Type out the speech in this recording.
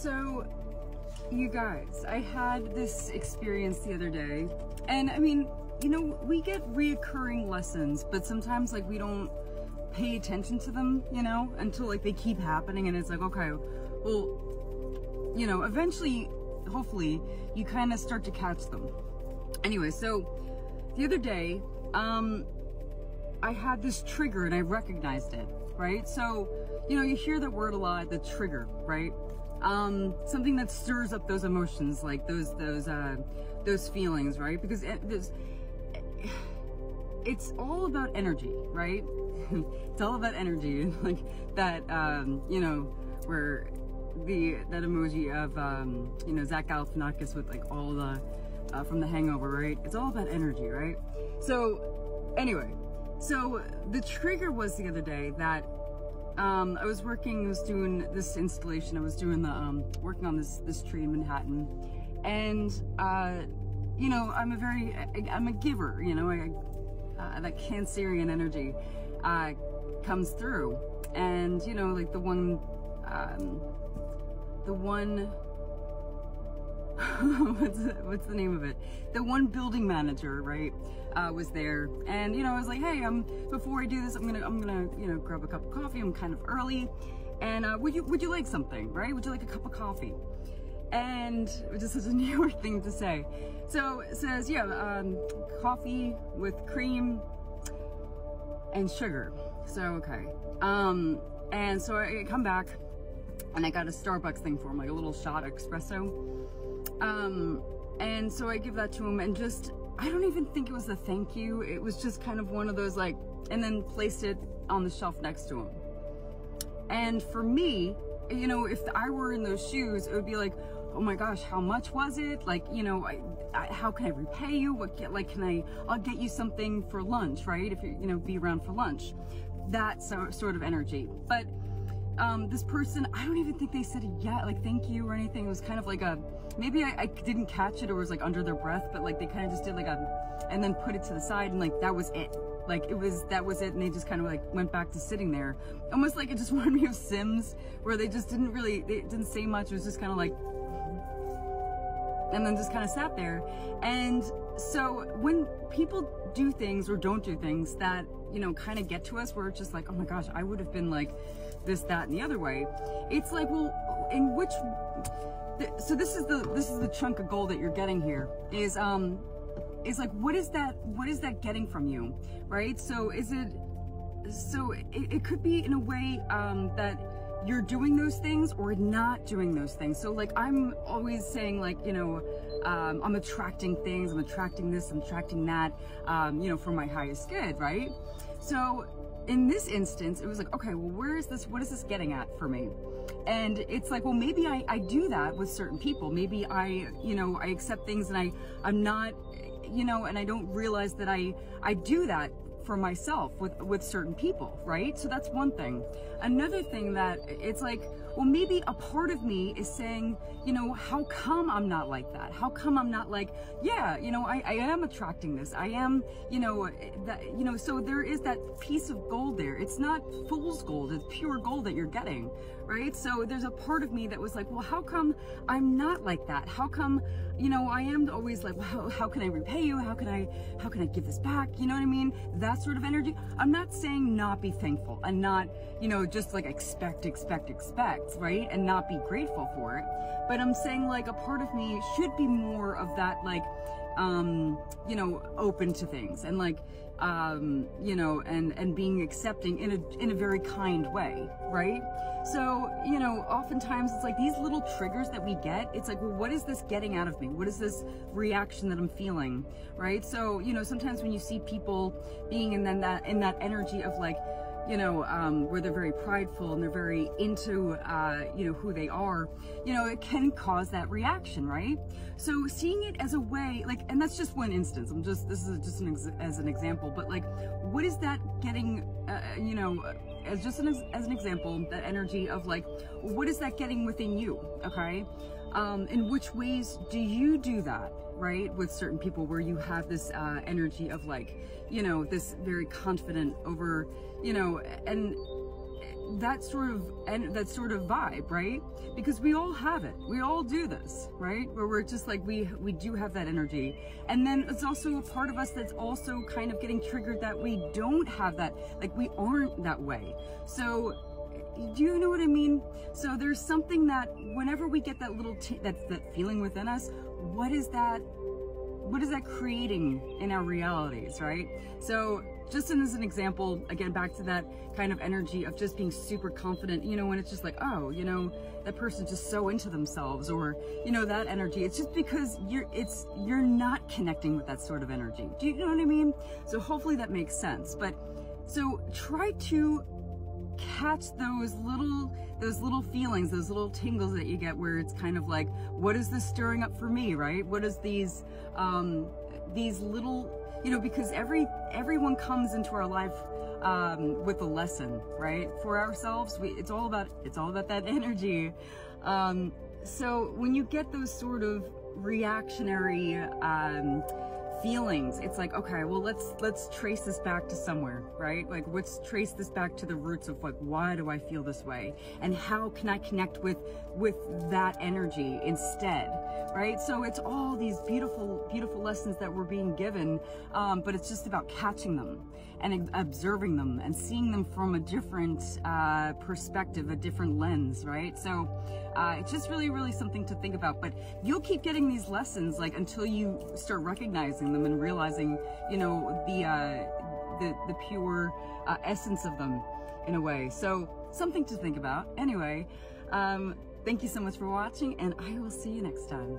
So, you guys, I had this experience the other day, and I mean, you know, we get reoccurring lessons, but sometimes like we don't pay attention to them, you know, until like they keep happening, and it's like, okay, well, you know, eventually, hopefully, you kind of start to catch them. Anyway, so the other day, I had this trigger and I recognized it, right? So, you know, you hear that word a lot, the trigger, right? Something that stirs up those emotions, like those feelings, right? Because it's all about energy, right? It's all about energy, like that, you know, where that emoji of, you know, Zach Galifianakis with like all the, from The Hangover, right? It's all about energy, right? So anyway, so the trigger was the other day that I was doing this installation. I was doing the, working on this tree in Manhattan. And, you know, I'm a giver, you know, that Cancerian energy, comes through. And, you know, like the one, what's the name of it? The one building manager, right, was there, and you know, I was like, hey, before I do this, I'm gonna, you know, grab a cup of coffee. I'm kind of early, and would you like something, right? Would you like a cup of coffee? And which is such a New York thing to say. So it says, yeah, coffee with cream and sugar. So okay, and so I come back, and I got a Starbucks thing for him, like a little shot of espresso. And so I give that to him, and just, I don't even think it was a thank you. It was just kind of one of those like, and then placed it on the shelf next to him. And for me, you know, if I were in those shoes, it would be like, oh my gosh, how much was it? Like, you know, how can I repay you? I'll get you something for lunch, right? If you know, be around for lunch. That sort of energy. But this person, I don't even think they said yeah, like thank you or anything. It was kind of like maybe I didn't catch it, or it was like under their breath, but like they kind of just did like and then put it to the side, and like that was it. Like that was it, and they just kind of like went back to sitting there. Almost like it just reminded me of Sims, where they just they didn't say much. It was just kind of like, and then just kind of sat there. And so when people do things or don't do things that, you know, kind of get to us, where it's just like, oh my gosh, I would have been like this, that, and the other way. It's like, well, in which, so this is the chunk of gold that you're getting here, is like, what is that getting from you, right? So it could be in a way, that you're doing those things or not doing those things. So like, I'm always saying like, you know, I'm attracting things, I'm attracting this, I'm attracting that, you know, for my highest good, right? So in this instance, it was like, okay, well, what is this getting at for me? And it's like, well, maybe I do that with certain people. Maybe I accept things, and I'm not, you know, and I don't realize that I do that for myself with certain people, right? So that's one thing. Another thing that it's like, well, maybe a part of me is saying, you know, how come I'm not like that? How come I'm not like, yeah, you know, I am attracting this. I am, you know, that, you know, so there is that piece of gold there. It's not fool's gold, it's pure gold that you're getting, right? So there's a part of me that was like, well, how come I'm not like that? How come, you know, I am always like, well, how can I repay you? How can I give this back? You know what I mean? That sort of energy. I'm not saying not be thankful and not, you know, just like expect, right? And not be grateful for it. But I'm saying like a part of me should be more of that, like, you know, open to things, and like, you know, and being accepting in a very kind way, right? So, you know, oftentimes it's like these little triggers that we get, it's like, well, what is this getting out of me? What is this reaction that I'm feeling, right? So, you know, sometimes when you see people being in that energy of like, you know, where they're very prideful and they're very into, you know, who they are, you know, it can cause that reaction, right? So seeing it as a way, like, and that's just one instance. This is just as an example, but like, what is that getting, you know, as an example, that energy of like, what is that getting within you? Okay. In which ways do you do that? Right, with certain people, where you have this energy of like, you know, this very confident over, you know, and that sort of vibe, right? Because we all have it. We all do this, right? Where we're just like, we do have that energy. And then it's also a part of us that's also kind of getting triggered that we don't have that, like we aren't that way. So do you know what I mean? So there's something that whenever we get that little that feeling within us, what is that creating in our realities, right? So just as an example, again, back to that kind of energy of just being super confident, you know, when it's just like, oh, you know, that person's just so into themselves, or, you know, that energy. It's just because you're not connecting with that sort of energy. Do you know what I mean? So hopefully that makes sense. But so try to catch those little feelings, those little tingles that you get, where it's kind of like, what is this stirring up for me, right? What is these little, you know, because everyone comes into our life with a lesson, right? For ourselves, it's all about that energy. So when you get those sort of reactionary feelings, it's like, okay, well, let's trace this back to somewhere, right? Like, let's trace this back to the roots of like, why do I feel this way, and how can I connect with that energy instead, right? So it's all these beautiful lessons that we're being given, but it's just about catching them and observing them and seeing them from a different perspective, a different lens, right? So it's just really something to think about. But you'll keep getting these lessons, like, until you start recognizing them and realizing, you know, the pure essence of them in a way. So something to think about. Anyway, thank you so much for watching, and I will see you next time.